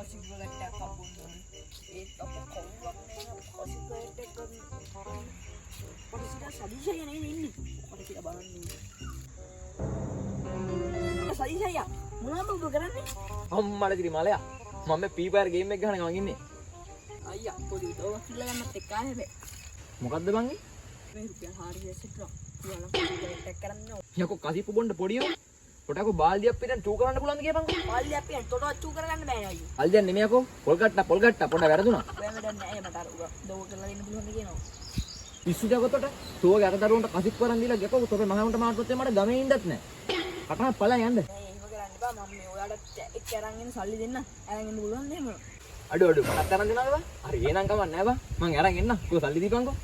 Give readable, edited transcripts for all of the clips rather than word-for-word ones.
කසිප්පකට කපුන්න ඒත් අප කවුරුවක් නෑ කසිප්පකට ගන්න පොලිසියට සදීෂය නේ ඉන්නේ මොකද කියලා බලන්න සදීෂය මොනවද ඔබ කරන්නේ අම්මලා කිරි මලයා මම මේ free fire game එක ගහන ගමන් ඉන්නේ අයියා පොඩි උදව් කියලා ගන්නත් එක්ක ආවේ මොකද්ද බං මේ රුපියල් 400 සිට්ටා කියලා කසිප්පකට කරන්න යකෝ කසිප්ප බොන්න පොඩියෝ පොටකෝ බාල්දියක් පිටන් චූ කරන්න පුළුවන්ද කියපන් බාල්දියක් පිටන් තොටවත් චූ කරගන්න බෑ අයියෝ අල්දයන් නෙමෙයි යකෝ පොල් ගට්ටා පොඩ වැරදුනා ඔයා වැඩක් නෑ මට අර දෝව කරලා දෙන්න පුළුවන් කියනවා පිස්සුද යකොතට තෝගේ අර දරුවන්ට කසිප්ප කරන් දීලා යකෝ තොපේ මහවුන්ට මාට්ටොත් මට ගමේ ඉන්නත් නෑ කටහත් පලයන් යන්න නෑ එහෙම කරන්න එපා මම මේ ඔයාලට එක්ක අරන් එන්න සල්ලි දෙන්න අරන් එන්න පුළුවන් නේද මම අඩු මටත් අරන් දෙනවද බං හරි එහෙනම් කමක් නෑ බං මං අරන් එන්න කො සල්ලි දීපන්කෝ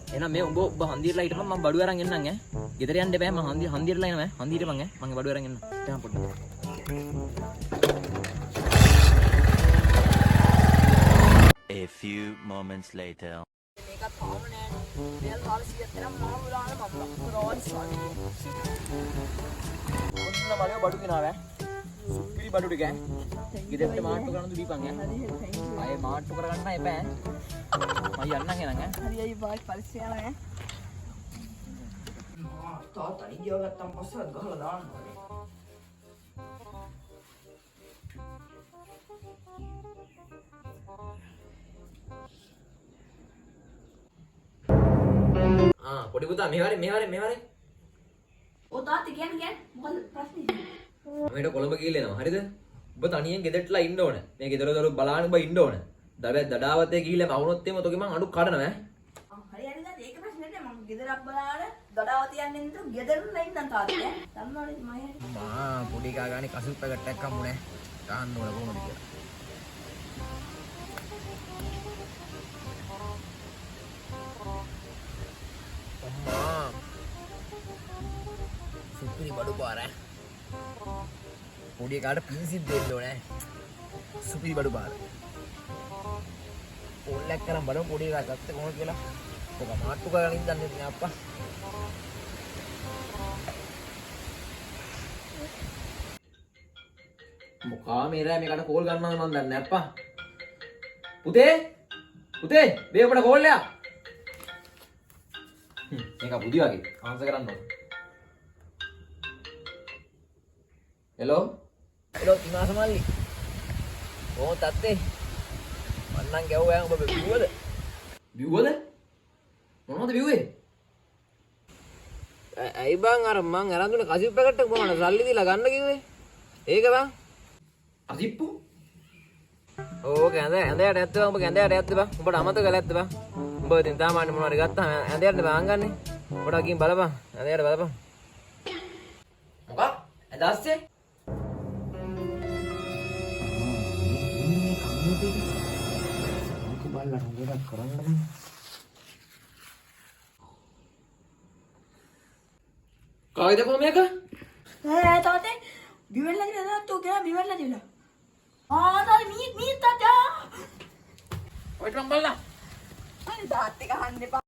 එහෙනම් මේ උඹ හන්දියටලා හිටපන් මම බඩු අරන් එන්නම් ඈ ගෙදර යන්න එපා මම හන්දියටලා එනවා හන්දියට මං ඈ මං බඩු අරන් එන්න දැන් පොඩ්ඩක් A few moments later. මේකත් පාවු නෑනේ මෙල් 400ක් තරම් මම උලාන මම රෝල් සල්ලි ඔන්න මලේ බඩු කෙනාව ඈ සුපිරි බඩු ටික ඈ ගෙදරට මාට්ටු කරන්න දීපන් ඈ ආයේ මාට්ටු කරගන්න එපා ඈ මම යන්නම් එහෙනම් ඈ හරි අයියෝ බායි පරිස්සම් යනවා ඈ තාත්තා ඉදියව ගත්තම් පස්සෙත් ගහලා දාන්න ඕනේ පොඩි පුතා මෙහෙවරේ ඔය තාත්තා කියන්නේ මොකද ප්‍රශ්නේ මමට කොළඹ ගිහින් එනවා හරිද ඔබ තනියෙන් ගෙදරටලා ඉන්න ඕන මේ ගෙදර දොර බලාගෙන ඔබ ඉන්න ඕන දවල් දඩාවතේ ගිහිල්ලා මවුනොත් එimhe ඔතගේ මං අඩු කඩනවා හරි හරි දැන් ඒක ප්‍රශ්නේ නෑ මම ගෙදරක් බලාගෙන දඩාවත යන්නේ නේද ගෙදරින් ඉන්නම් තාත්තා දන්නවනේ මම හරි මා පොඩි කාගානේ කසුප් පැකට් එකක් හම්බුනේ ගන්න ඕන කොහොමද කියලා අම්මා සුපිරි බඩු පාර පොඩි කාට පිසිත් දෙන්න ඕනේ සුපිරි බඩු පාර ඕල්ලක් කරන් බලමු පොඩි එකා ගත්ත කොහොමද කියලා ඔක මාට්ටු කරගෙන ඉඳන්නේ නේ අප්පා මොකා මේරෑ මේකට කෝල් ගන්නවද මන් දන්නේ අප්පා පුතේ මේ අපට කෝල් එකක් මේක බුදි වගේ ආන්සර් කරන්න ඕන හෙලෝ තිමාස මල්ලි ඕ තත්තේ මන්නම් ගැව්වා ඔබ බිව්වද මොනවද බිව්වේ ඇයි බං අර මං අරන් දුන්න කසිප් පැකට් එක මොනවද සල්ලි දීලා ගන්න කිව්වේ ඒක බං කසිප්පු ඕක ඇඳයට ඇත්ත බං ඔබ ඇඳයට ඇත්ත බං උඹට අමතක කරලා ඇත්ත බං උඹ ඉතින් තාමාන්නේ මොනවද ගත්තා ඇඳයට බං ගන්නේ උඹට ගිහින් බලපන් ඇඳයට බලපන් මොකක් ඇදස්සේ කායිද කොහමද තාත්තේ බිවල්ලා දිලා තෝ කියලා බිවල්ලා දිලා තාත්තේ මීත් තාත්තා ඔය ට්‍රම් බලන්න අනේ තාත්තේ ගහන්න එපා